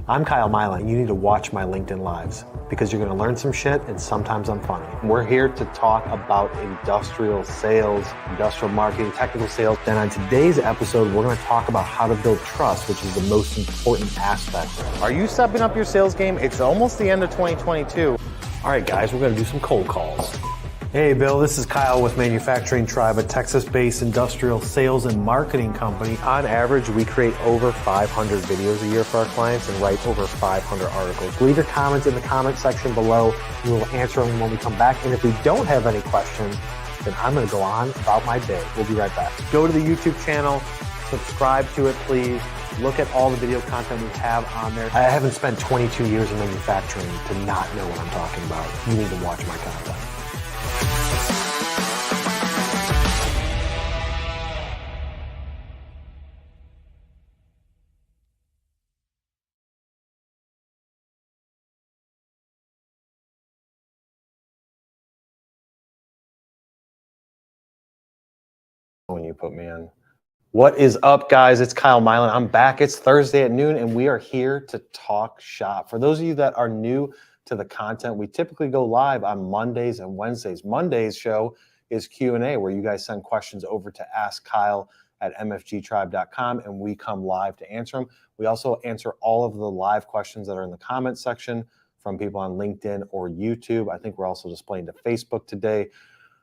I'm Kyle Milan, and you need to watch my LinkedIn Lives because you're going to learn some shit, and sometimes I'm funny. We're here to talk about industrial sales, industrial marketing, technical sales. Then on today's episode, we're going to talk about how to build trust, which is the most important aspect. Are you stepping up your sales game? It's almost the end of 2022. All right, guys, we're going to do some cold calls. Hey, Bill, this is Kyle with Manufacturing Tribe, a Texas-based industrial sales and marketing company. On average, we create over 500 videos a year for our clients and write over 500 articles. Leave your comments in the comment section below, and we'll answer them when we come back. And if we don't have any questions, then I'm going to go on about my day. We'll be right back. Go to the YouTube channel, subscribe to it, please. Look at all the video content we have on there. I haven't spent 22 years in manufacturing to not know what I'm talking about. You need to watch my content. When you put me in. What is up, guys? It's Kyle Milan. I'm back. It's Thursday at noon, and we are here to talk shop. For those of you that are new to the content, we typically go live on Mondays and Wednesdays. Monday's show is Q&A, where you guys send questions over to askkyle@mfgtribe.com, and we come live to answer them. We also answer all of the live questions that are in the comment section from people on LinkedIn or YouTube. I think we're also displaying to Facebook today.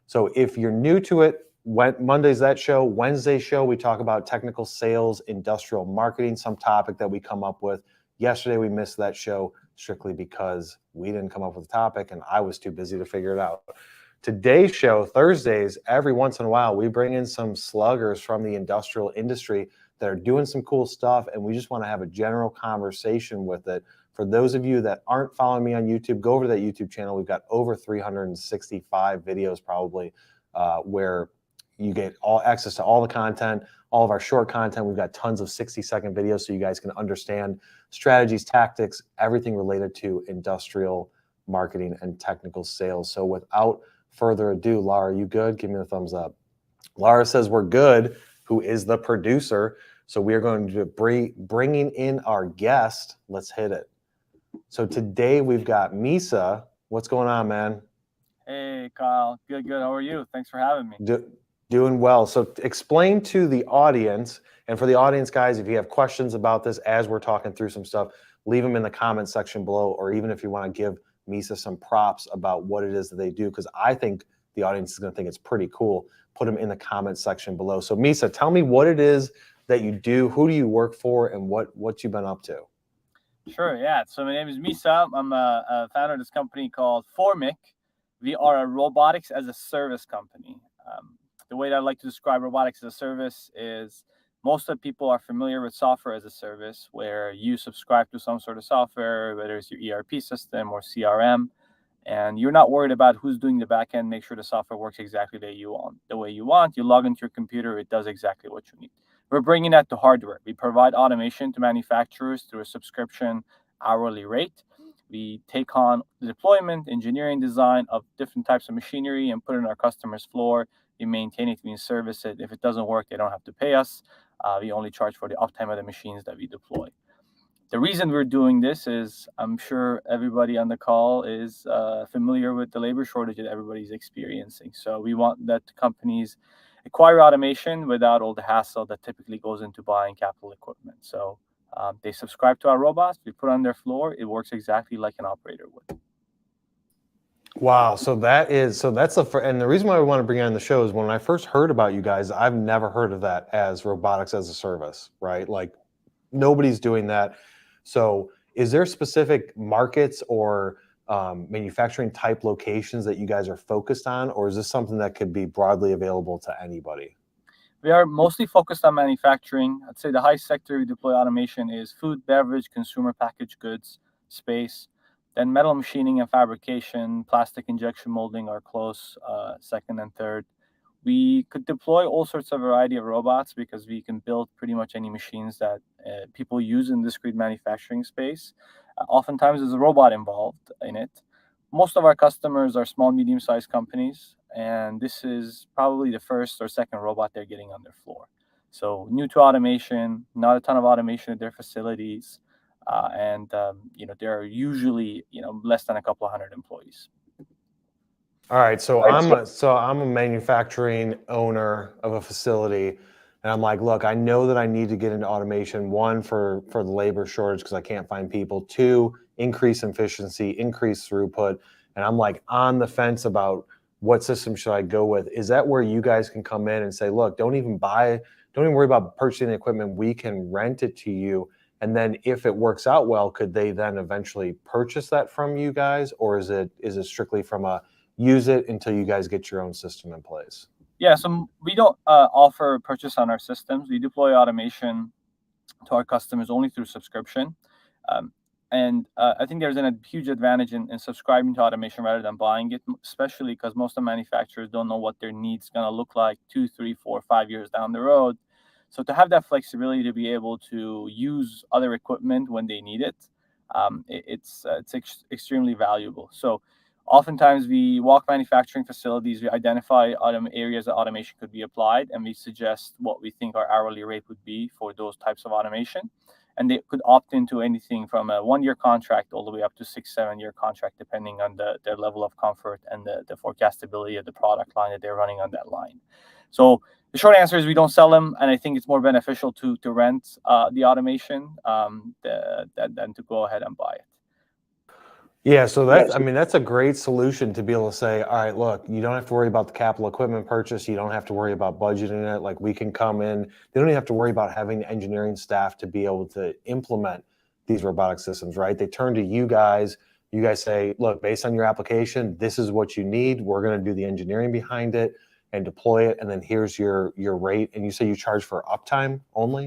So if you're new to it, Monday's that show. Wednesday's show, we talk about technical sales, industrial marketing, some topic that we come up with. Yesterday, we missed that show strictly because we didn't come up with a topic and I was too busy to figure it out. Today's show, Thursdays, every once in a while, we bring in some sluggers from the industrial industry that are doing some cool stuff, and we just want to have a general conversation with it. For those of you that aren't following me on YouTube, go over to that YouTube channel. We've got over 365 videos probably where you get all access to all the content, all of our short content. We've got tons of 60-second videos so you guys can understand strategies, tactics, everything related to industrial marketing and technical sales. So without further ado, Laura, you good? Give me the thumbs up. Laura says we're good, who is the producer. So we are going to be bringing in our guest. Let's hit it. So today we've got Misa. What's going on, man? Hey, Kyle. Good. How are you? Thanks for having me. Doing well. So explain to the audience, and for the audience, guys, if you have questions about this as we're talking through some stuff, leave them in the comment section below, or even if you want to give Misa some props about what it is that they do, because I think the audience is going to think it's pretty cool, put them in the comment section below. So Misa, tell me what it is that you do, who do you work for, and what you've been up to? Sure, yeah. So my name is Misa. I'm a founder of this company called Formic. We are a robotics as a service company. The way that I like to describe robotics as a service is most of the people are familiar with software as a service, where you subscribe to some sort of software, whether it's your ERP system or CRM, and you're not worried about who's doing the back end. Make sure the software works exactly the way you want. You log into your computer, it does exactly what you need. We're bringing that to hardware. We provide automation to manufacturers through a subscription hourly rate. We take on the deployment, engineering, design of different types of machinery and put it on our customer's floor. We maintain it, we service it. If it doesn't work, they don't have to pay us. We only charge for the uptime of the machines that we deploy. The reason we're doing this is I'm sure everybody on the call is familiar with the labor shortage that everybody's experiencing. So we want that companies acquire automation without all the hassle that typically goes into buying capital equipment. So they subscribe to our robots, we put on their floor, it works exactly like an operator would. Wow, and the reason why we want to bring you on the show is when I first heard about you guys, I've never heard of that as robotics as a service, right? Like nobody's doing that. So is there specific markets or manufacturing type locations that you guys are focused on, or is this something that could be broadly available to anybody? We are mostly focused on manufacturing. I'd say the high sector we deploy automation is food, beverage, consumer packaged goods, space. Then metal machining and fabrication, plastic injection molding are close, second and third. We could deploy all sorts of variety of robots because we can build pretty much any machines that people use in discrete manufacturing space. Oftentimes there's a robot involved in it. Most of our customers are small, medium-sized companies, and this is probably the first or second robot they're getting on their floor. So new to automation, not a ton of automation at their facilities. and there are usually less than a couple of hundred employees. All right, so I'm a manufacturing owner of a facility, and I'm like, look, I know that I need to get into automation. One, for the labor shortage because I can't find people. Two, increase efficiency, increase throughput, and I'm like on the fence about what system should I go with. Is that where you guys can come in and say, look, don't even worry about purchasing the equipment. We can rent it to you, and then if it works out well, could they then eventually purchase that from you guys, or is it strictly from a use it until you guys get your own system in place? Yeah, so we don't offer purchase on our systems. We deploy automation to our customers only through subscription. And I think there's a huge advantage in subscribing to automation rather than buying it, especially because most of the manufacturers don't know what their needs going to look like 2, 3, 4, 5 years down the road. So to have that flexibility to be able to use other equipment when they need it, it's extremely valuable. So oftentimes we walk manufacturing facilities, we identify areas that automation could be applied, and we suggest what we think our hourly rate would be for those types of automation. And they could opt into anything from a 1-year contract all the way up to 6-7-year contract, depending on their level of comfort and the forecastability of the product line that they're running on that line. So the short answer is we don't sell them, and I think it's more beneficial to rent the automation than to go ahead and buy it. Yeah, so that's a great solution to be able to say, all right, look, you don't have to worry about the capital equipment purchase. You don't have to worry about budgeting it. Like, we can come in. They don't even have to worry about having the engineering staff to be able to implement these robotic systems, right? They turn to you guys. You guys say, look, based on your application, this is what you need. We're going to do the engineering behind it and deploy it. And then here's your rate. And you say you charge for uptime only?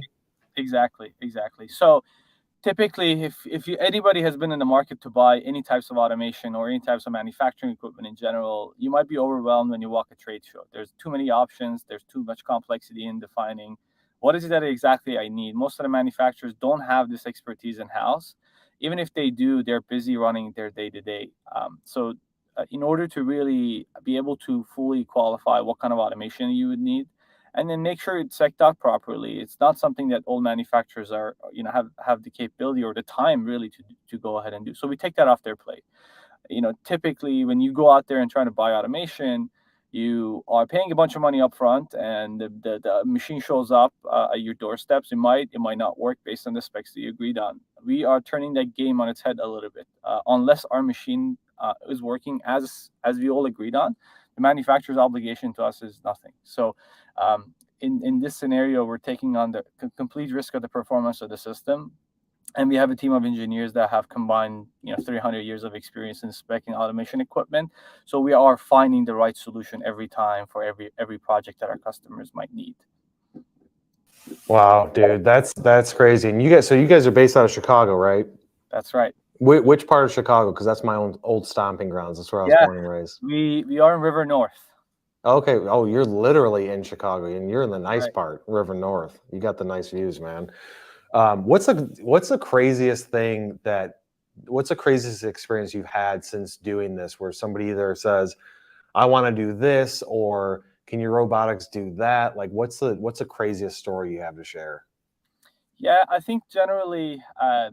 Exactly. So typically, if anybody has been in the market to buy any types of automation or any types of manufacturing equipment in general, you might be overwhelmed when you walk a trade show. There's too many options. There's too much complexity in defining what is it that exactly I need. Most of the manufacturers don't have this expertise in-house. Even if they do, they're busy running their day-to-day. So in order to really be able to fully qualify what kind of automation you would need, and then make sure it's checked out properly. It's not something that all manufacturers are, have the capability or the time really to go ahead and do. So we take that off their plate. Typically when you go out there and try to buy automation, you are paying a bunch of money up front, and the machine shows up at your doorsteps. It might not work based on the specs that you agreed on. We are turning that game on its head a little bit. Unless our machine is working as we all agreed on, the manufacturer's obligation to us is nothing. So in this scenario, we're taking on the complete risk of the performance of the system. And we have a team of engineers that have combined 300 years of experience in specing automation equipment. So we are finding the right solution every time for every project that our customers might need. Wow, dude, that's crazy. And you guys are based out of Chicago, right? That's right. Which part of Chicago? Because that's my own old stomping grounds. That's where I was born and raised. We are in River North. Okay. Oh, you're literally in Chicago, and you're in the nice part, River North. You got the nice views, man. What's the craziest experience you've had since doing this, where somebody either says, I want to do this, or can your robotics do that? Like, what's the craziest story you have to share? Yeah, I think generally, a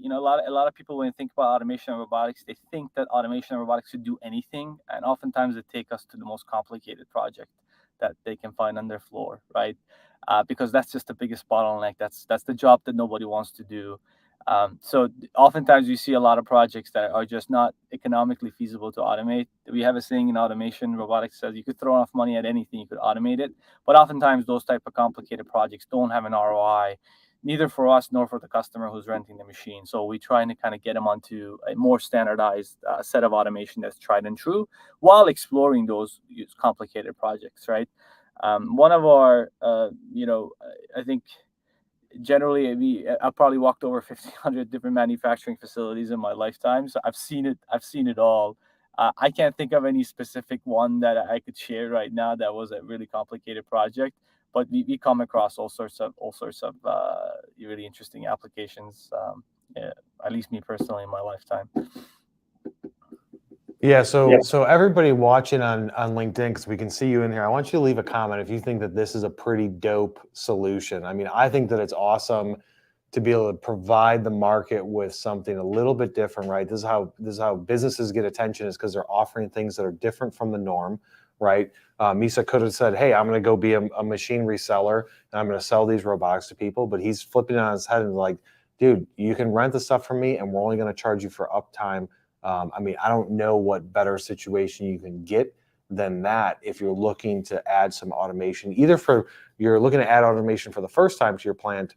lot of people, when they think about automation and robotics, they think that automation and robotics should do anything, and oftentimes they take us to the most complicated project that they can find on their floor, right? Because that's just the biggest bottleneck. That's the job that nobody wants to do. So oftentimes you see a lot of projects that are just not economically feasible to automate. We have a saying in automation robotics says you could throw enough money at anything, you could automate it. But oftentimes those type of complicated projects don't have an ROI, neither for us nor for the customer who's renting the machine. So we try to kind of get them onto a more standardized set of automation that's tried and true, while exploring those complicated projects, right? One of our, I think generally I've probably walked over 1,500 different manufacturing facilities in my lifetime. So I've seen it all. I can't think of any specific one that I could share right now that was a really complicated project, but we come across all sorts of really interesting applications, at least me personally in my lifetime. Yeah, so everybody watching on LinkedIn, because we can see you in here, I want you to leave a comment if you think that this is a pretty dope solution. I mean, I think that it's awesome to be able to provide the market with something a little bit different, right? This is how businesses get attention, is because they're offering things that are different from the norm, right? Misa could have said, hey, I'm going to go be a machine reseller and I'm going to sell these robotics to people, but he's flipping it on his head and like, dude, you can rent the stuff from me and we're only going to charge you for uptime. I mean, I don't know what better situation you can get than that if you're looking to add some automation, either you're looking to add automation for the first time to your plant,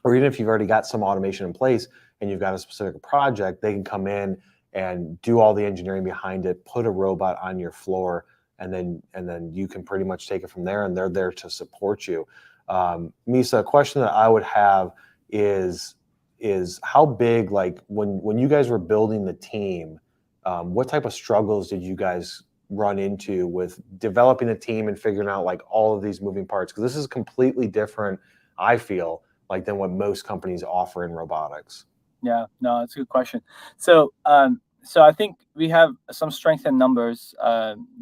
or even if you've already got some automation in place and you've got a specific project, they can come in and do all the engineering behind it, put a robot on your floor, and then you can pretty much take it from there, and they're there to support you. Misa, a question that I would have is how big, like when you guys were building the team, what type of struggles did you guys run into with developing a team and figuring out like all of these moving parts? Because this is completely different, I feel like, than what most companies offer in robotics. Yeah, no, it's a good question. So, so I think we have some strength in numbers.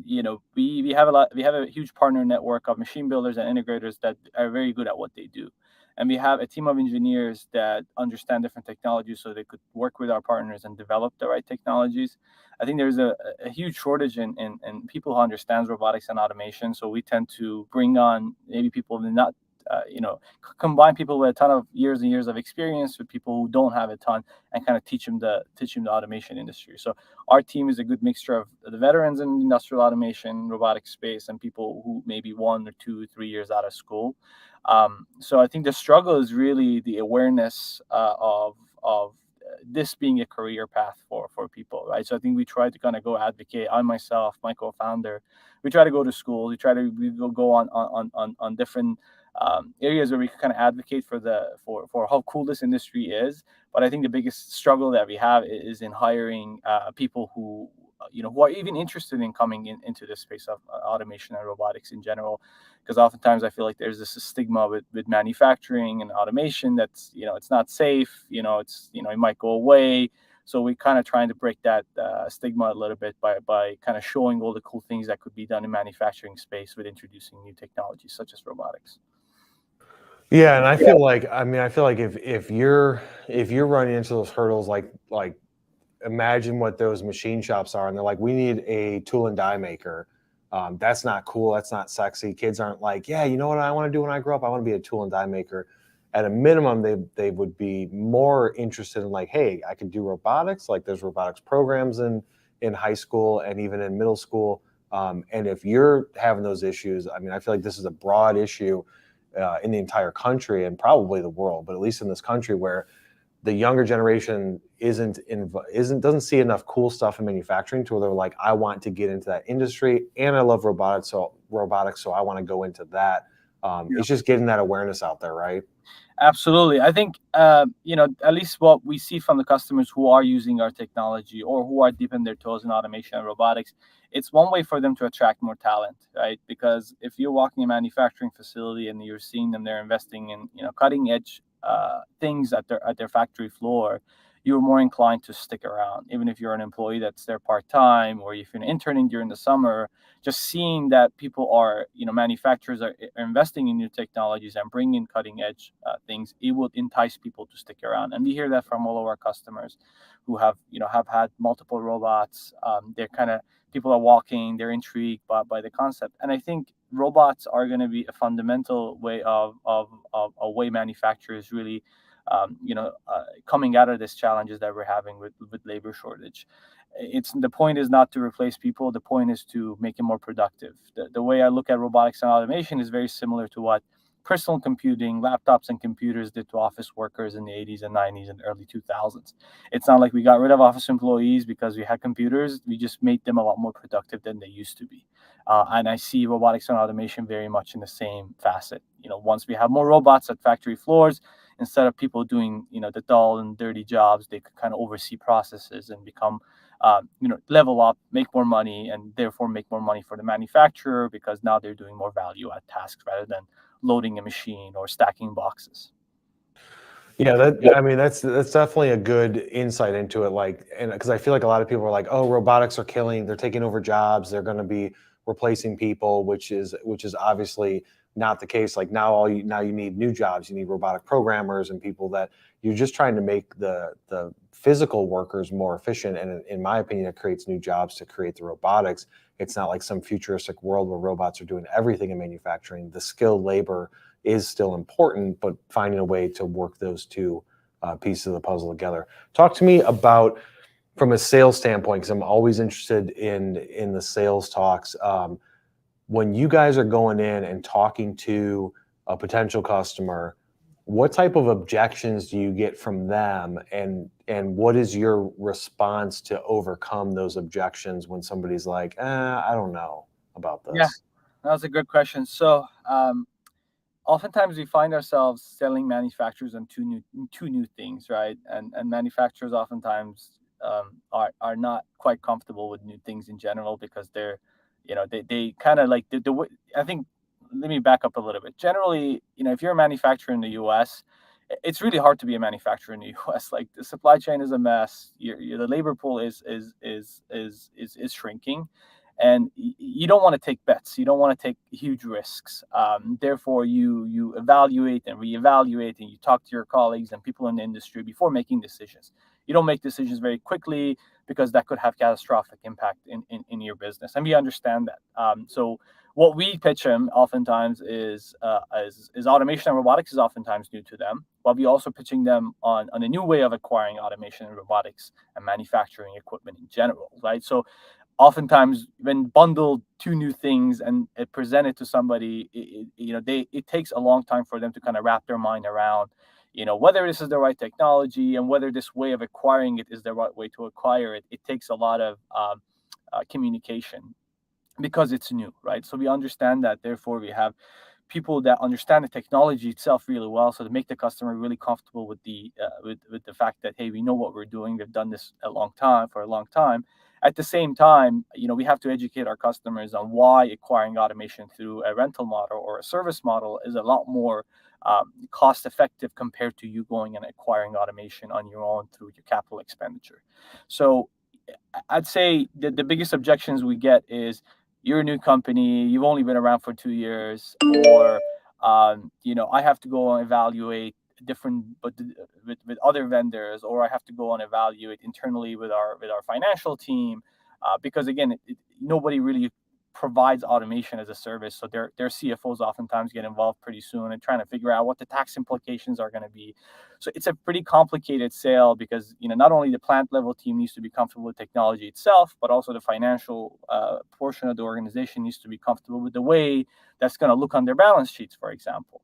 You know, we have a huge partner network of machine builders and integrators that are very good at what they do. And we have a team of engineers that understand different technologies so they could work with our partners and develop the right technologies. I think there's a huge shortage in people who understand robotics and automation. So we tend to bring on maybe people that not, you know, combine people with a ton of years and years of experience with people who don't have a ton, and kind of teach them the automation industry. So our team is a good mixture of the veterans in industrial automation, robotics space, and people who maybe 1 or 2, 3 years out of school. So I think the struggle is really the awareness of this being a career path for people, right? So I think we try to kind of go advocate. I myself, my co-founder, we try to go to school. We go on different areas where we can kind of advocate for how cool this industry is. But I think the biggest struggle that we have is in hiring people who who are even interested in coming into this space of automation and robotics in general. Because oftentimes I feel like there's this stigma with manufacturing and automation that's, it's not safe, it might go away. So we kind of trying to break that stigma a little bit by kind of showing all the cool things that could be done in manufacturing space with introducing new technologies such as robotics. Yeah, and I feel like, if you're running into those hurdles, like imagine what those machine shops are, and they're like, we need a tool and die maker. That's not cool. That's not sexy. Kids aren't like, yeah, you know what I want to do when I grow up? I want to be a tool and die maker. At a minimum, they would be more interested in like, hey, I could do robotics. Like there's robotics programs in high school and even in middle school. And if you're having those issues, I mean, I feel like this is a broad issue in the entire country and probably the world, but at least in this country, where the younger generation doesn't see enough cool stuff in manufacturing to where they're like, I want to get into that industry and I love robotics, so I want to go into that. It's just getting that awareness out there, right? Absolutely. I think, at least what we see from the customers who are using our technology or who are dipping their toes in automation and robotics, it's one way for them to attract more talent, right? Because if you're walking a manufacturing facility and you're seeing them, they're investing in, cutting edge things at their factory floor, you're more inclined to stick around. Even if you're an employee that's there part-time, or if you're interning during the summer, just seeing that people are, manufacturers are investing in new technologies and bringing cutting edge things, it would entice people to stick around. And we hear that from all of our customers who have had multiple robots. They're kind of, people are walking, they're intrigued by the concept. And I think robots are going to be a fundamental way of a way manufacturers really coming out of these challenges that we're having with labor shortage. The point is not to replace people. The point is to make it more productive. The way I look at robotics and automation is very similar to what personal computing, laptops and computers did to office workers in the 80s and 90s and early 2000s. It's not like we got rid of office employees because we had computers. We just made them a lot more productive than they used to be. And I see robotics and automation very much in the same facet. Once we have more robots at factory floors, instead of people doing, the dull and dirty jobs, they could kind of oversee processes and become, level up, make more money, and therefore make more money for the manufacturer because now they're doing more value add tasks rather than loading a machine or stacking boxes. Yeah, that's definitely a good insight into it. Like, and because I feel like a lot of people are like, oh, robotics are killing, they're taking over jobs, they're going to be replacing people, which is obviously not the case. Like now you need new jobs. You need robotic programmers and people that you're just trying to make the physical workers more efficient. And in my opinion, it creates new jobs to create the robotics. It's not like some futuristic world where robots are doing everything in manufacturing. The skilled labor is still important, but finding a way to work those two pieces of the puzzle together. Talk to me about, from a sales standpoint, because I'm always interested in the sales talks. When you guys are going in and talking to a potential customer, what type of objections do you get from them, and what is your response to overcome those objections when somebody's like, I don't know about this? Yeah, that was a good question. So oftentimes we find ourselves selling manufacturers on two new things, right? And manufacturers oftentimes are not quite comfortable with new things in general, because they're, they kind of like the way, I think, let me back up a little bit. Generally, if you're a manufacturer in the US, it's really hard to be a manufacturer in the US. Like, the supply chain is a mess. The labor pool is shrinking, and you don't want to take bets. You don't want to take huge risks. Therefore, you evaluate and reevaluate, and you talk to your colleagues and people in the industry before making decisions. You don't make decisions very quickly, because that could have catastrophic impact in your business, and we understand that. So what we pitch them oftentimes is automation and robotics is oftentimes new to them, but we also pitching them on a new way of acquiring automation and robotics and manufacturing equipment in general, right? So oftentimes when bundled two new things and it presented to somebody, it takes a long time for them to kind of wrap their mind around, whether this is the right technology and whether this way of acquiring it is the right way to acquire it. It takes a lot of communication, because it's new, right? So we understand that. Therefore, we have people that understand the technology itself really well, so to make the customer really comfortable with the fact that, hey, we know what we're doing. We've done this for a long time. At the same time, we have to educate our customers on why acquiring automation through a rental model or a service model is a lot more cost effective compared to you going and acquiring automation on your own through your capital expenditure. So I'd say the biggest objections we get is, you're a new company, you've only been around for 2 years, or I have to go and evaluate different, but with other vendors, or I have to go and evaluate internally with our financial team, because again, nobody really provides automation as a service, so their CFOs oftentimes get involved pretty soon and trying to figure out what the tax implications are going to be. So it's a pretty complicated sale, because not only the plant level team needs to be comfortable with technology itself, but also the financial portion of the organization needs to be comfortable with the way that's going to look on their balance sheets, for example.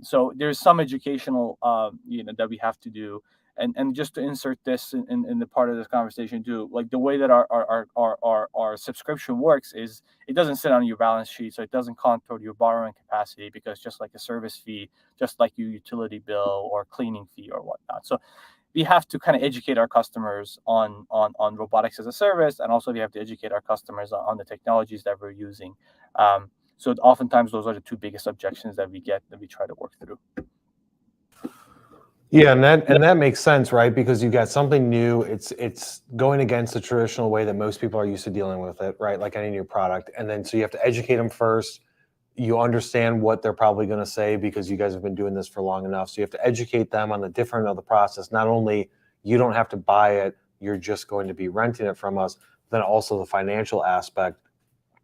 So there's some educational that we have to do. And just to insert this in the part of this conversation too, like the way that our subscription works is, it doesn't sit on your balance sheet, so it doesn't count toward your borrowing capacity, because just like a service fee, just like your utility bill or cleaning fee or whatnot. So we have to kind of educate our customers on robotics as a service, and also we have to educate our customers on the technologies that we're using. So oftentimes those are the two biggest objections that we get, that we try to work through. Yeah, and that makes sense, right? Because you got something new. It's going against the traditional way that most people are used to dealing with it, right? Like any new product. And then so you have to educate them first. You understand what they're probably going to say, because you guys have been doing this for long enough. So you have to educate them on the different of the process. Not only you don't have to buy it, you're just going to be renting it from us, then also the financial aspect.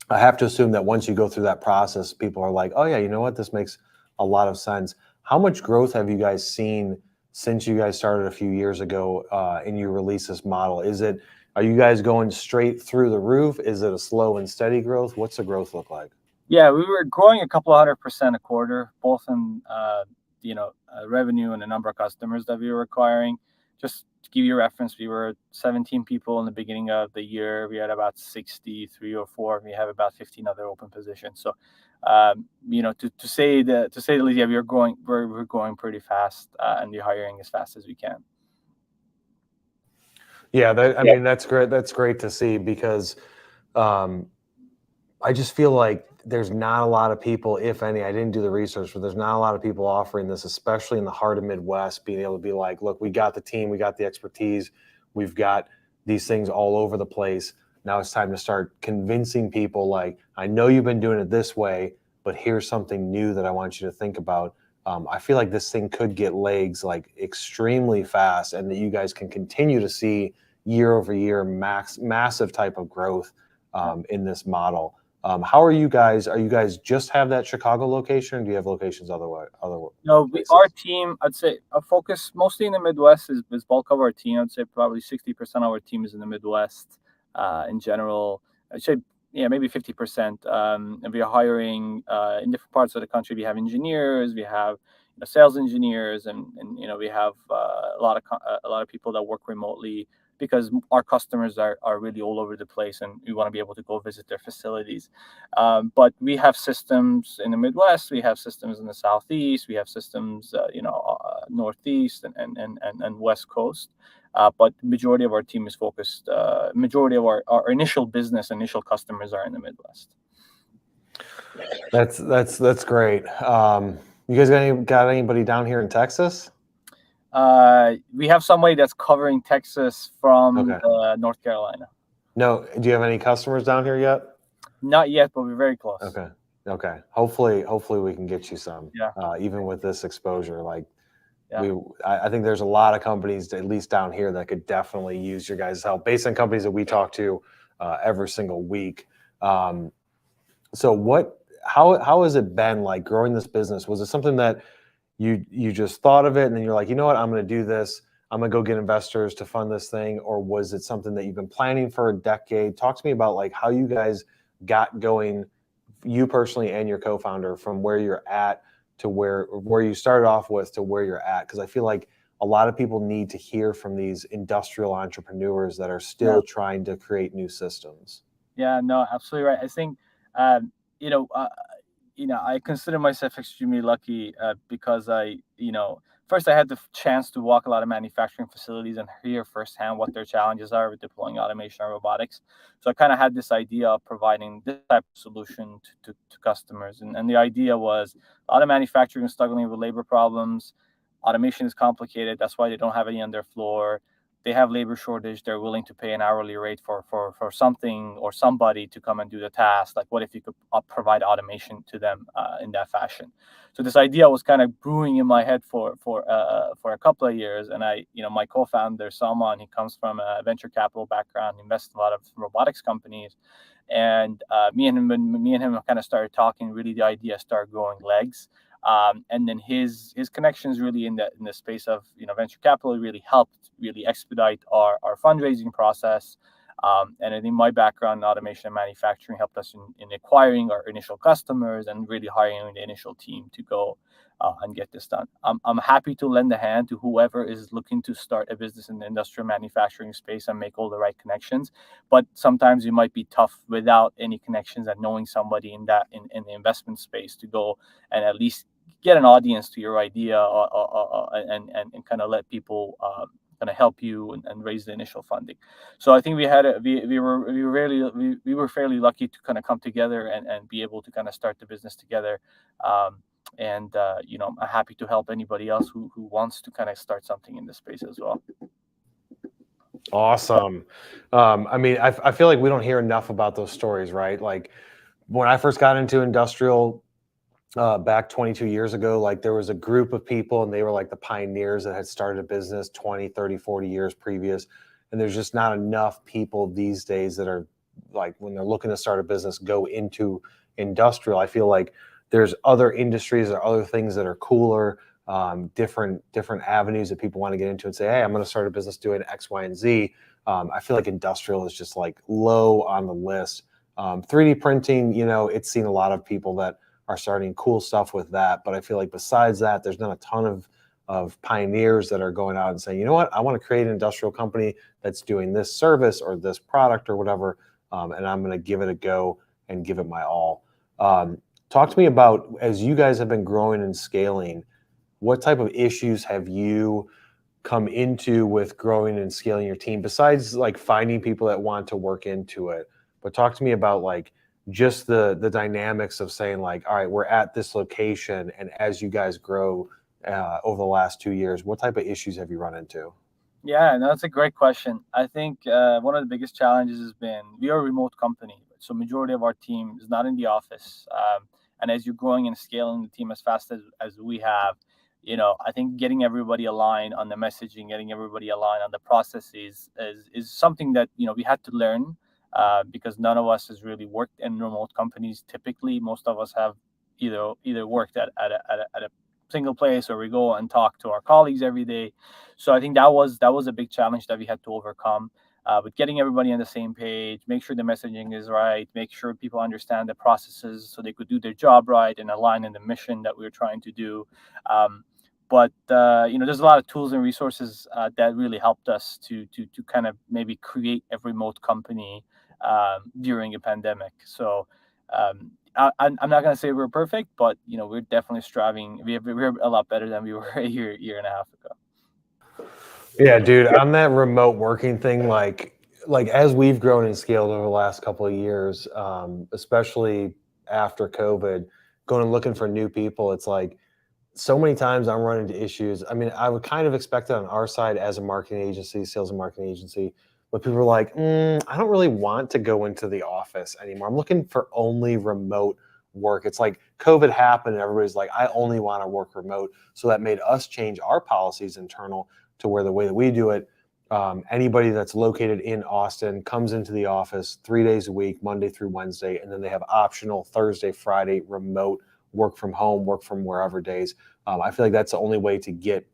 I have to assume that once you go through that process, people are like, oh yeah, you know what? This makes a lot of sense. How much growth have you guys seen since you guys started a few years ago and you released this model? Are you guys going straight through the roof? Is it a slow and steady growth? What's the growth look like? Yeah, we were growing a couple of 100% a quarter, both in revenue and the number of customers that we were acquiring. Just to give you a reference, we were 17 people in the beginning of the year. We had about 63 or 4. We have about 15 other open positions. So, to say the least, yeah, we're growing pretty fast, and we're hiring as fast as we can. Yeah, I mean, that's great. That's great to see, because I just feel like there's not a lot of people, if any, I didn't do the research, but there's not a lot of people offering this, especially in the heart of Midwest, being able to be like, look, we got the team, we got the expertise, we've got these things all over the place. Now it's time to start convincing people, like, I know you've been doing it this way, but here's something new that I want you to think about. I feel like this thing could get legs like extremely fast, and that you guys can continue to see year over year massive type of growth in this model. How are you guys? Are you guys just have that Chicago location, or do you have locations other No, places? our team, I'd say, our focus mostly in the Midwest is bulk of our team. I'd say probably 60% of our team is in the Midwest. In general, I'd say, yeah, maybe 50%. And we are hiring in different parts of the country. We have engineers, we have sales engineers, and we have a lot of people that work remotely, because our customers are really all over the place, and we want to be able to go visit their facilities. But we have systems in the Midwest, we have systems in the Southeast, we have systems, Northeast and West Coast. But majority of our team is focused. Majority of our initial customers are in the Midwest. That's great. You guys got anybody down here in Texas? We have somebody that's covering Texas from North Carolina. No, do you have any customers down here yet? Not yet, but we're very close. Okay. Hopefully we can get you some. Yeah. Even with this exposure, I think there's a lot of companies, at least down here, that could definitely use your guys' help, based on companies that we talk to every single week. So how has it been like growing this business? Was it something that you just thought of it and then you're like, you know what, I'm going to do this. I'm going to go get investors to fund this thing? Or was it something that you've been planning for a decade? Talk to me about like how you guys got going, you personally and your co-founder, from where you're at to where you started off with to where you're at. Because I feel like a lot of people need to hear from these industrial entrepreneurs that are still trying to create new systems. Yeah, no, absolutely right. I think, I consider myself extremely lucky because first I had the chance to walk a lot of manufacturing facilities and hear firsthand what their challenges are with deploying automation and robotics. So I kind of had this idea of providing this type of solution to customers. And the idea was, a lot of manufacturing is struggling with labor problems. Automation is complicated. That's why they don't have any on their floor. They have labor shortage. They're willing to pay an hourly rate for something or somebody to come and do the task. Like, what if you could provide automation to them in that fashion? So this idea was kind of brewing in my head for a couple of years. And my co-founder Salman, he comes from a venture capital background, he invests in a lot of robotics companies, and me and him kind of started talking. Really, the idea started growing legs. And then his connections really in the space of venture capital really helped really expedite our fundraising process. And I think my background in automation and manufacturing helped us in acquiring our initial customers and really hiring the initial team to go and get this done. I'm happy to lend a hand to whoever is looking to start a business in the industrial manufacturing space and make all the right connections. But sometimes it might be tough without any connections and knowing somebody in the investment space to go and at least get an audience to your idea and kind of let people kind of help you and raise the initial funding. So I think we were fairly lucky to kind of come together and be able to kind of start the business together. I'm happy to help anybody else who wants to kind of start something in this space as well. Awesome. I feel like we don't hear enough about those stories, right? Like when I first got into industrial back 22 years ago, like there was a group of people and they were like the pioneers that had started a business 20, 30, 40 years previous. And there's just not enough people these days that are like, when they're looking to start a business, go into industrial. I feel like there's other industries or other things that are cooler, different avenues that people want to get into and say, hey, I'm going to start a business doing X, Y, and Z. I feel like industrial is just like low on the list. 3D printing, it's seen a lot of people that are starting cool stuff with that. But I feel like besides that, there's not a ton of pioneers that are going out and saying, you know what, I want to create an industrial company that's doing this service or this product or whatever, and I'm going to give it a go and give it my all. Talk to me about, as you guys have been growing and scaling, what type of issues have you come into with growing and scaling your team, besides like finding people that want to work into it? But talk to me about like just the dynamics of saying like, all right, we're at this location, and as you guys grow over the last 2 years, what type of issues have you run into? Yeah, no, that's a great question. I think one of the biggest challenges has been, we are a remote company, so majority of our team is not in the office. And as you're growing and scaling the team as fast as we have, I think getting everybody aligned on the messaging, getting everybody aligned on the processes is something that, we had to learn, because none of us has really worked in remote companies. Typically, most of us have either worked at a single place, or we go and talk to our colleagues every day. So I think that was a big challenge that we had to overcome. But getting everybody on the same page, make sure the messaging is right, make sure people understand the processes so they could do their job right and align in the mission that we were trying to do. But there's a lot of tools and resources that really helped us to kind of maybe create a remote company during a pandemic. So I'm not going to say we're perfect, but we're definitely striving. We're a lot better than we were a year and a half ago. Yeah, dude, on that remote working thing, like as we've grown and scaled over the last couple of years, especially after COVID, going and looking for new people, it's like so many times I'm running into issues. I mean, I would kind of expect it on our side as a marketing agency, sales and marketing agency, but people are like, I don't really want to go into the office anymore. I'm looking for only remote work. It's like COVID happened and everybody's like, I only want to work remote. So that made us change our policies internal to where the way that we do it, anybody that's located in Austin comes into the office 3 days a week, Monday through Wednesday, and then they have optional Thursday, Friday remote work from home, work from wherever days. I feel like that's the only way to get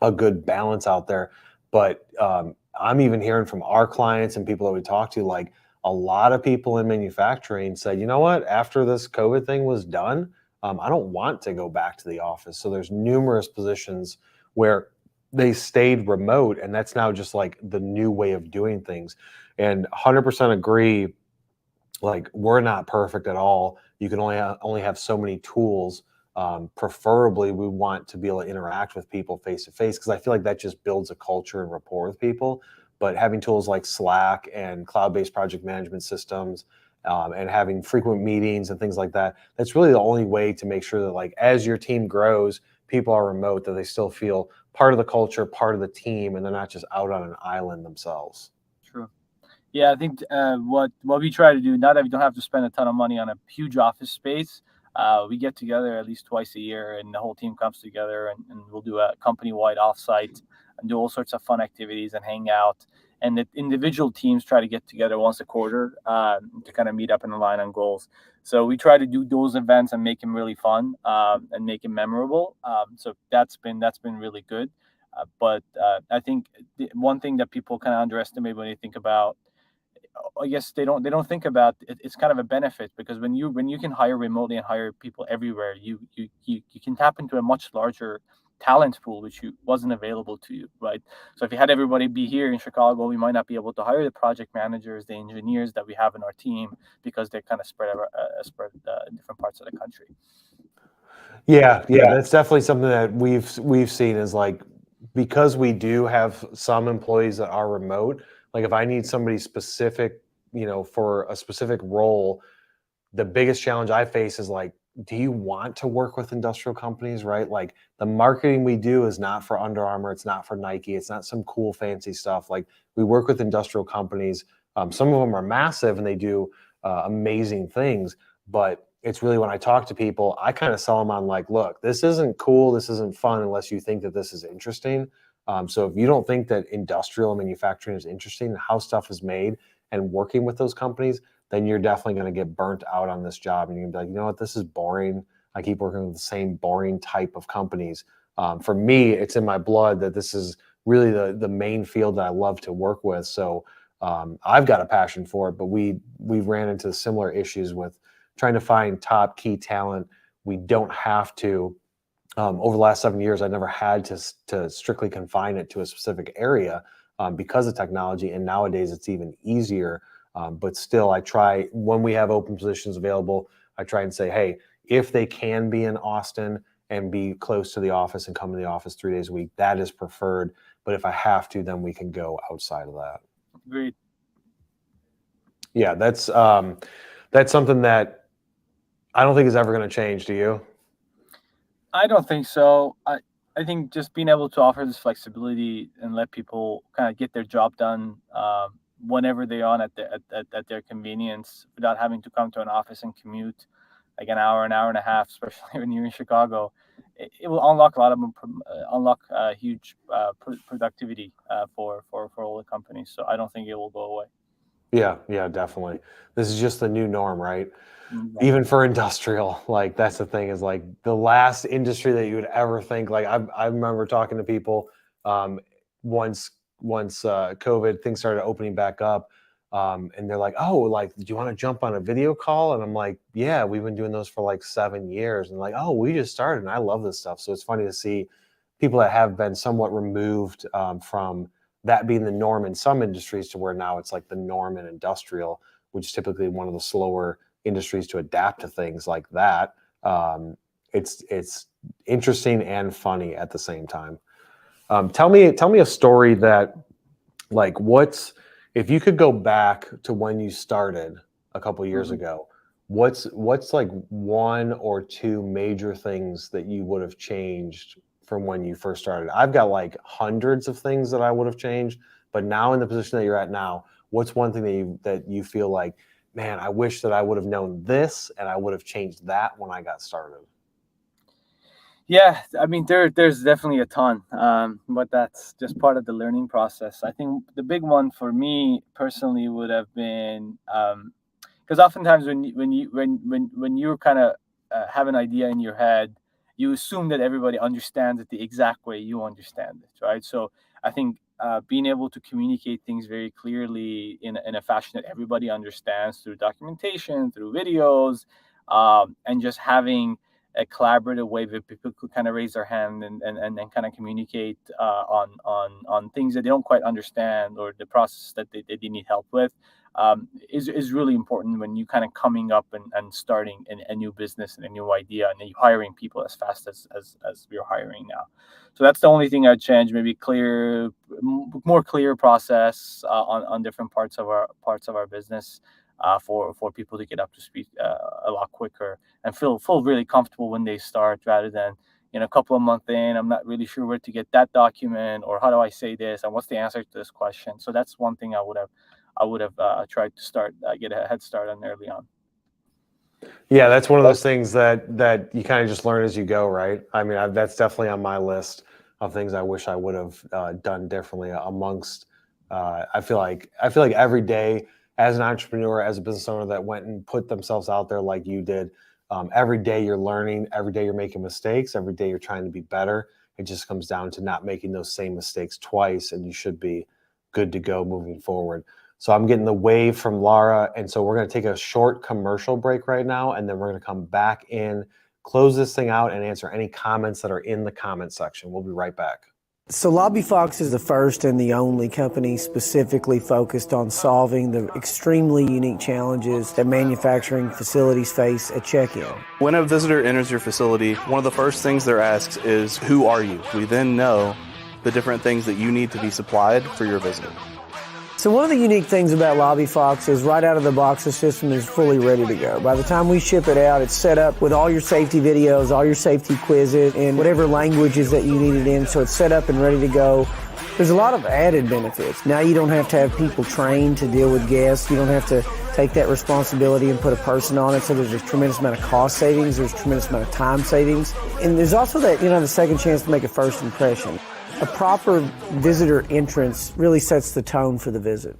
a good balance out there. But I'm even hearing from our clients and people that we talk to, like a lot of people in manufacturing said, you know what, after this COVID thing was done, I don't want to go back to the office. So there's numerous positions where they stayed remote, and that's now just like the new way of doing things. And 100% agree, like we're not perfect at all. You can only have so many tools. Preferably, we want to be able to interact with people face to face, because I feel like that just builds a culture and rapport with people. But having tools like Slack and cloud-based project management systems, and having frequent meetings and things like that, that's really the only way to make sure that, like, as your team grows, people are remote, that they still feel part of the culture, part of the team, and they're not just out on an island themselves. True. Yeah, I think what we try to do, now that we don't have to spend a ton of money on a huge office space, we get together at least twice a year, and the whole team comes together, and we'll do a company-wide offsite and do all sorts of fun activities and hang out. And the individual teams try to get together once a quarter to kind of meet up and align on goals. So we try to do those events and make them really fun, and make them memorable. So that's been really good. But I think one thing that people kind of underestimate when they think about, I guess they don't think about it, it's kind of a benefit, because when you can hire remotely and hire people everywhere, you can tap into a much larger talent pool, which wasn't available to you, right? So if you had everybody be here in Chicago, we might not be able to hire the project managers, the engineers that we have in our team, because they're kind of spread in different parts of the country. Yeah, that's definitely something that we've seen, is like, because we do have some employees that are remote, like if I need somebody specific, for a specific role, the biggest challenge I face is like, do you want to work with industrial companies, right? Like the marketing we do is not for Under Armour, it's not for Nike, it's not some cool fancy stuff. Like we work with industrial companies. Some of them are massive and they do amazing things, but it's really, when I talk to people, I kind of sell them on like, look, this isn't cool, this isn't fun unless you think that this is interesting. So if you don't think that industrial manufacturing is interesting and how stuff is made and working with those companies, then you're definitely going to get burnt out on this job. And you're going to be like, you know what, this is boring. I keep working with the same boring type of companies. For me, it's in my blood that this is really the main field that I love to work with. So I've got a passion for it, but we've ran into similar issues with trying to find top key talent. We don't have to. Over the last 7 years, I never had to strictly confine it to a specific area because of technology. And nowadays, it's even easier. But still, I try, when we have open positions available, I try and say, hey, if they can be in Austin and be close to the office and come to the office 3 days a week, that is preferred. But if I have to, then we can go outside of that. Agreed. Yeah, that's something that I don't think is ever going to change. Do you? I don't think so. I think just being able to offer this flexibility and let people kind of get their job done whenever they're on at their convenience, without having to come to an office and commute. like an hour and a half, especially when you're in Chicago, it will unlock a lot of huge productivity for all the companies. So I don't think it will go away. Yeah, definitely. This is just the new norm, right? Mm-hmm. Even for industrial, like that's the thing, is like the last industry that you would ever think. Like I remember talking to people once COVID things started opening back up, and they're like, oh, like, do you want to jump on a video call? And I'm like, yeah, we've been doing those for like 7 years. And like, oh, we just started, and I love this stuff. So it's funny to see people that have been somewhat removed from that being the norm in some industries to where now it's like the norm in industrial, which is typically one of the slower industries to adapt to things like that. It's interesting and funny at the same time. Tell me a story that, like, if you could go back to when you started a couple years ago, what's like one or two major things that you would have changed from when you first started? I've got like hundreds of things that I would have changed, but now in the position that you're at now, what's one thing that you feel like, man, I wish that I would have known this and I would have changed that when I got started? Yeah, I mean, there's definitely a ton, but that's just part of the learning process. I think the big one for me personally would have been, because oftentimes when you kind of have an idea in your head, you assume that everybody understands it the exact way you understand it, right? So I think being able to communicate things very clearly in a fashion that everybody understands through documentation, through videos, and just having a collaborative way that people could kind of raise their hand and kind of communicate on things that they don't quite understand, or the process that they need help with, is really important when you kind of coming up and starting a new business and a new idea, and then you hiring people as fast as we're hiring now. So that's the only thing I'd change. Maybe more clear process on different parts of our business, for people to get up to speed a lot quicker and feel really comfortable when they start, rather than a couple of months in, I'm not really sure where to get that document, or how do I say this, and what's the answer to this question. So that's one thing I would have tried to start get a head start on early on. Yeah, that's one of those things that you kind of just learn as you go, right? I mean, that's definitely on my list of things I wish I would have done differently. I feel like every day as an entrepreneur, as a business owner that went and put themselves out there like you did, every day you're learning, every day you're making mistakes, every day you're trying to be better. It just comes down to not making those same mistakes twice, and you should be good to go moving forward. So I'm getting the wave from Lara, and so we're going to take a short commercial break right now, and then we're going to come back in, close this thing out, and answer any comments that are in the comment section. We'll be right back. So LobbyFox is the first and the only company specifically focused on solving the extremely unique challenges that manufacturing facilities face at check-in. When a visitor enters your facility, one of the first things they're asked is, who are you? We then know the different things that you need to be supplied for your visit. So one of the unique things about LobbyFox is right out of the box, the system is fully ready to go. By the time we ship it out, it's set up with all your safety videos, all your safety quizzes, and whatever languages that you need it in. So it's set up and ready to go. There's a lot of added benefits. Now you don't have to have people trained to deal with guests. You don't have to take that responsibility and put a person on it. So there's a tremendous amount of cost savings. There's a tremendous amount of time savings. And there's also that, the second chance to make a first impression. A proper visitor entrance really sets the tone for the visit.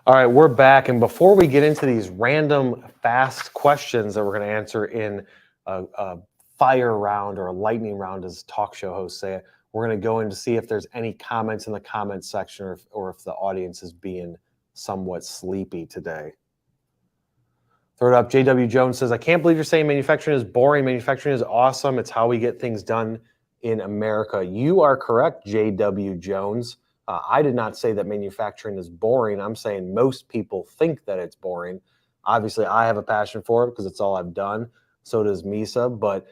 All right, we're back. And before we get into these random fast questions that we're going to answer in a fire round or a lightning round, as talk show hosts say it, we're going to go in to see if there's any comments in the comments section, or if the audience is being somewhat sleepy today. Third up, JW Jones says, I can't believe you're saying manufacturing is boring. Manufacturing is awesome. It's how we get things done in America. You are correct, JW Jones. I did not say that manufacturing is boring. I'm saying most people think that it's boring. Obviously, I have a passion for it because it's all I've done. So does Misa. But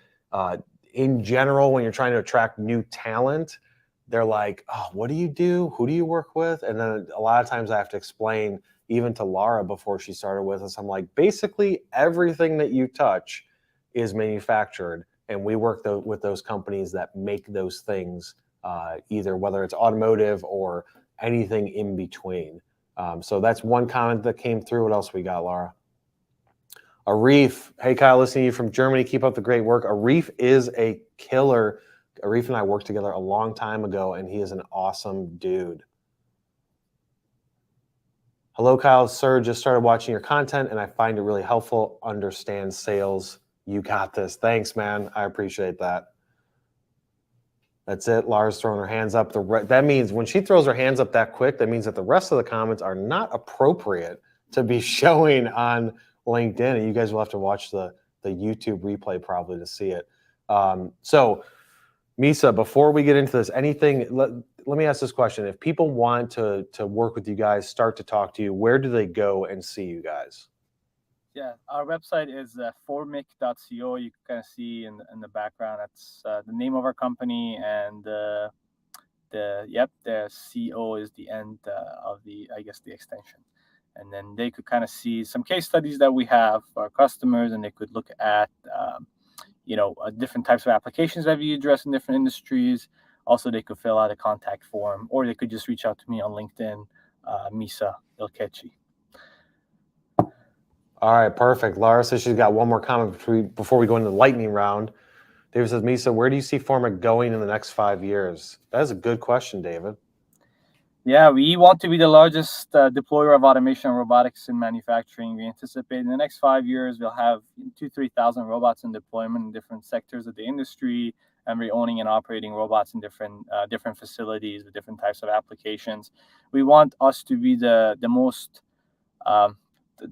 in general, when you're trying to attract new talent, they're like, oh, what do you do? Who do you work with? And then a lot of times I have to explain, even to Lara before she started with us, I'm like, basically everything that you touch is manufactured, and we work with those companies that make those things, either whether it's automotive or anything in between. So that's one comment that came through. What else we got, Laura? Arif, hey Kyle, listening to you from Germany. Keep up the great work. Arif is a killer. Arif and I worked together a long time ago, and he is an awesome dude. Hello, Kyle. Sir, just started watching your content, and I find it really helpful. Understand sales. You got this. Thanks, man. I appreciate that. That's it. Lara's throwing her hands up. That means when she throws her hands up that quick, that means that the rest of the comments are not appropriate to be showing on LinkedIn, and you guys will have to watch the YouTube replay probably to see it. So, Misa, before we get into this, let me ask this question. If people want to work with you guys, start to talk to you, where do they go and see you guys? Yeah, our website is formic.co. You can kind of see in the background. That's the name of our company, and the CO is the end of the extension. And then they could kind of see some case studies that we have for our customers, and they could look at different types of applications that we address in different industries. Also, they could fill out a contact form, or they could just reach out to me on LinkedIn, Misa Ilkhechi. All right, perfect. Laura says she's got one more comment before we go into the lightning round. David says, Misa, where do you see Formic going in the next 5 years? That is a good question, David. Yeah, we want to be the largest deployer of automation and robotics in manufacturing. We anticipate in the next 5 years, we'll have 2,000-3,000 robots in deployment in different sectors of the industry, and we're owning and operating robots in different facilities with different types of applications. We want us to be the most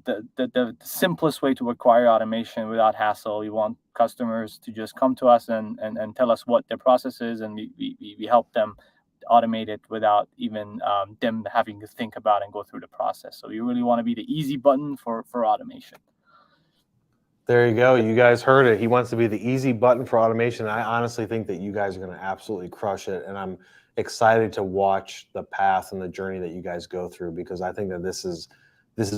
the simplest way to acquire automation without hassle. We want customers to just come to us and tell us what their process is, and we help them automate it without even them having to think about and go through the process. So we really want to be the easy button for automation. There you go. You guys heard it. He wants to be the easy button for automation. I honestly think that you guys are going to absolutely crush it. And I'm excited to watch the path and the journey that you guys go through, because I think that this is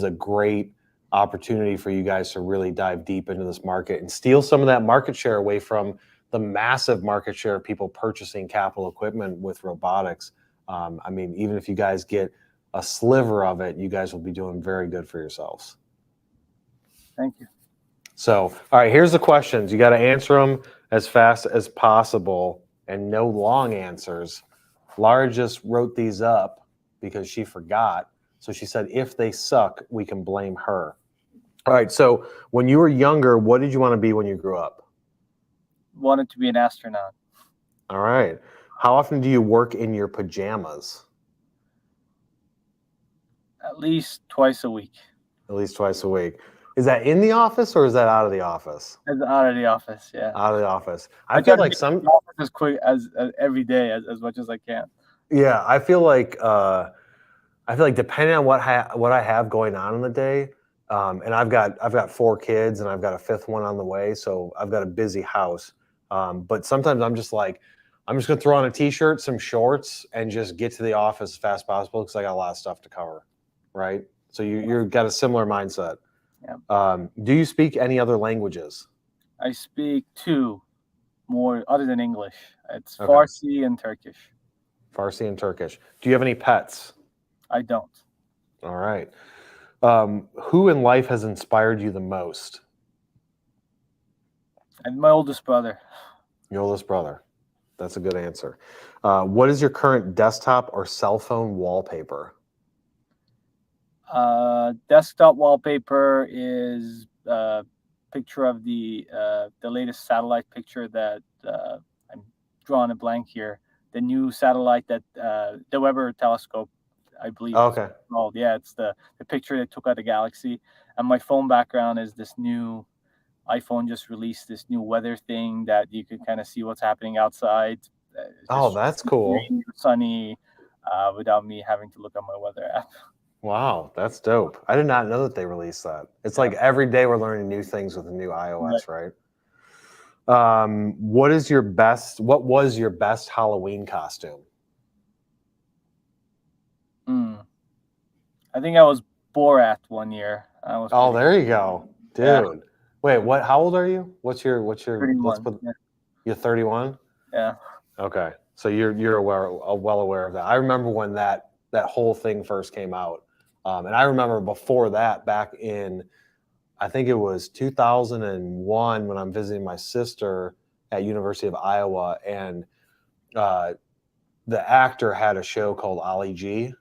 a great opportunity for you guys to really dive deep into this market and steal some of that market share away from the massive market share of people purchasing capital equipment with robotics. I mean, even if you guys get a sliver of it, you guys will be doing very good for yourselves. Thank you. So, all right, here's the questions. You got to answer them as fast as possible and no long answers. Laura just wrote these up because she forgot. So she said, if they suck, we can blame her. All right, so when you were younger, what did you want to be when you grew up? Wanted to be an astronaut. All right. How often do you work in your pajamas? At least twice a week. At least twice a week. Is that in the office or is that out of the office? As out of the office, yeah. Out of the office. I feel like some as quick as every day as much as I can. Yeah, I feel like depending on what I have going on in the day, and I've got 4 kids and I've got a 5th one on the way, so I've got a busy house. But sometimes I'm just gonna throw on a t-shirt, some shorts, and just get to the office as fast as possible because I got a lot of stuff to cover, right? So you've got a similar mindset. Yeah. Do you speak any other languages? I speak 2 more other than English. It's Okay. Farsi and Turkish. Farsi and Turkish. Do you have any pets? I don't. All right. Who in life has inspired you the most? And my oldest brother. Your oldest brother. That's a good answer. What is your current desktop or cell phone wallpaper? Desktop wallpaper is a picture of the latest satellite picture that I'm drawing a blank here. The new satellite that the Weber telescope, I believe. Okay. Called. Yeah, it's the picture they took of the galaxy. And my phone background is this new iPhone just released this new weather thing that you can kind of see what's happening outside. Oh, that's cool. Sunny, without me having to look at my weather app. Wow, that's dope. I did not know that they released that. It's like every day we're learning new things with the new iOS, right? What was your best Halloween costume? I think I was Borat one year. There you go, dude. Yeah. Wait, what? How old are you? What's your? 31. You're 31. Yeah. Okay, so you're well aware of that. I remember when that that whole thing first came out. And I remember before that, back in, I think it was 2001, when I'm visiting my sister at University of Iowa, and the actor had a show called Ali G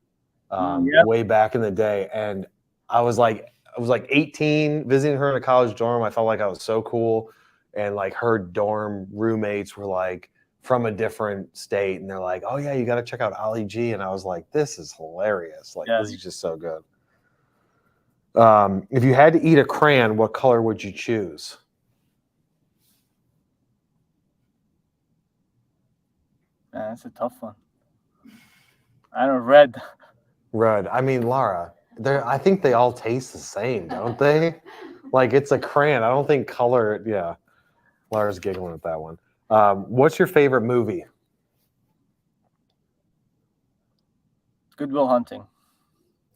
Yep. way back in the day, and I was like 18, visiting her in a college dorm. I felt like I was so cool, and like her dorm roommates were like from a different state, and they're like, "Oh yeah, you got to check out Ali G," and I was like, "This is hilarious! Like, Yeah. this is just so good." If you had to eat a crayon, what color would you choose? Man, that's a tough one. I don't red. Red. I mean, Lara, I think they all taste the same, don't they? Like, it's a crayon. I don't think color. Yeah, Lara's giggling at that one. What's your favorite movie? Good Will Hunting.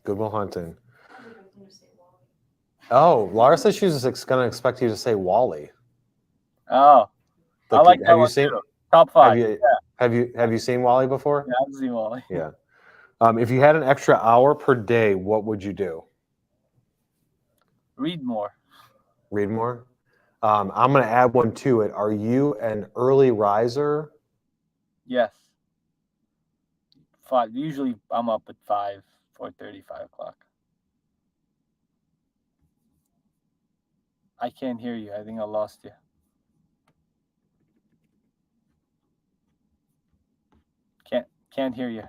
Good Will Hunting. Oh, Lara says she was going to expect you to say Wall-E. Oh, I like that Have you one seen? too. Top 5. Have you seen Wall-E before? Yeah, I've seen Wally. Yeah. If you had an extra hour per day, what would you do? Read more. Read more. I'm going to add one to it. Are you an early riser? Yes. 5. Usually I'm up at 5, 4:30, 5 o'clock. I can't hear you. I think I lost you. Can't hear you.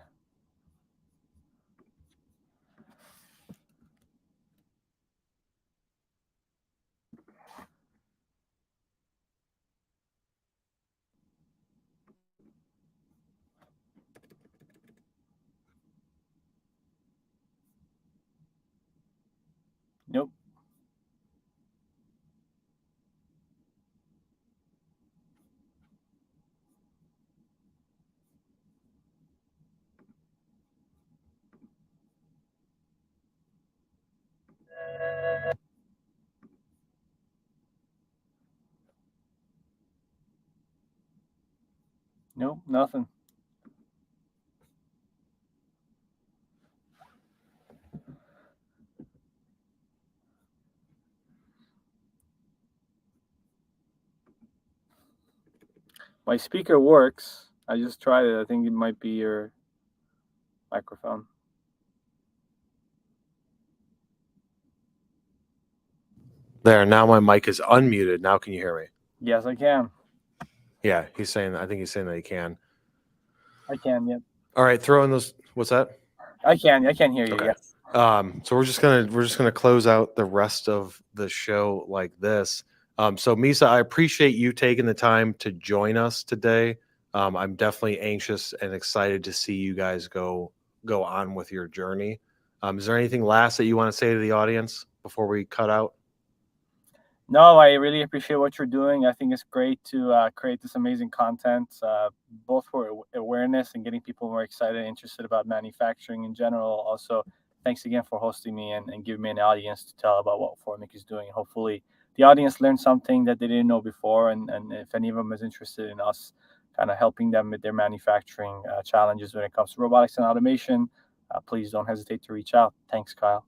Nope. Nope, nothing. My speaker works. I just tried it. I think it might be your microphone. There. Now my mic is unmuted. Now can you hear me? Yes, I can. Yeah, he's saying. I think he's saying that he can. I can, yep. All right, throw in those. What's that? I can hear you, Okay. yes. So we're just gonna close out the rest of the show like this. So Misa, I appreciate you taking the time to join us today. I'm definitely anxious and excited to see you guys go on with your journey. Is there anything last that you want to say to the audience before we cut out? No, I really appreciate what you're doing. I think it's great to create this amazing content, both for awareness and getting people more excited and interested about manufacturing in general. Also, thanks again for hosting me and giving me an audience to tell about what Formic is doing. Hopefully, the audience learned something that they didn't know before, and if any of them is interested in us kind of helping them with their manufacturing challenges when it comes to robotics and automation, please don't hesitate to reach out. Thanks, Kyle.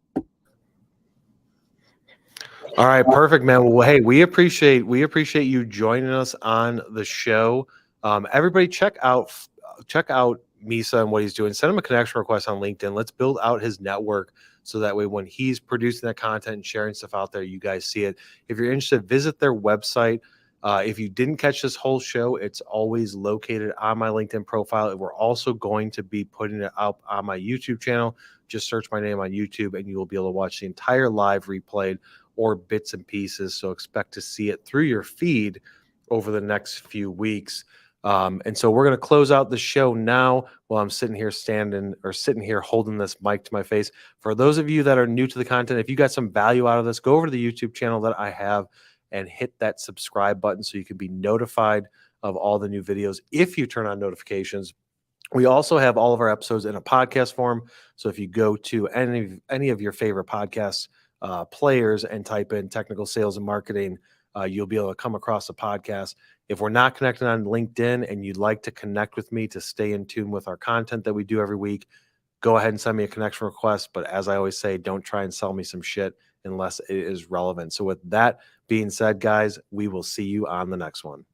All right, perfect, man. Well, hey, we appreciate you joining us on the show. Everybody, check out Misa and what he's doing. Send him a connection request on LinkedIn. Let's build out his network so that way when he's producing that content and sharing stuff out there, you guys see it. If you're interested, visit their website. If you didn't catch this whole show, it's always located on my LinkedIn profile. We're also going to be putting it up on my YouTube channel. Just search my name on YouTube and you will be able to watch the entire live replay or bits and pieces. So expect to see it through your feed over the next few weeks. And so we're going to close out the show now while I'm sitting here holding this mic to my face. For those of you that are new to the content, if you got some value out of this, go over to the YouTube channel that I have and hit that subscribe button so you can be notified of all the new videos if you turn on notifications. We also have all of our episodes in a podcast form. So if you go to any of your favorite podcasts players and type in technical sales and marketing, you'll be able to come across the podcast. If we're not connected on LinkedIn and you'd like to connect with me to stay in tune with our content that we do every week, go ahead and send me a connection request. But as I always say, don't try and sell me some shit unless it is relevant. So with that being said, guys, we will see you on the next one.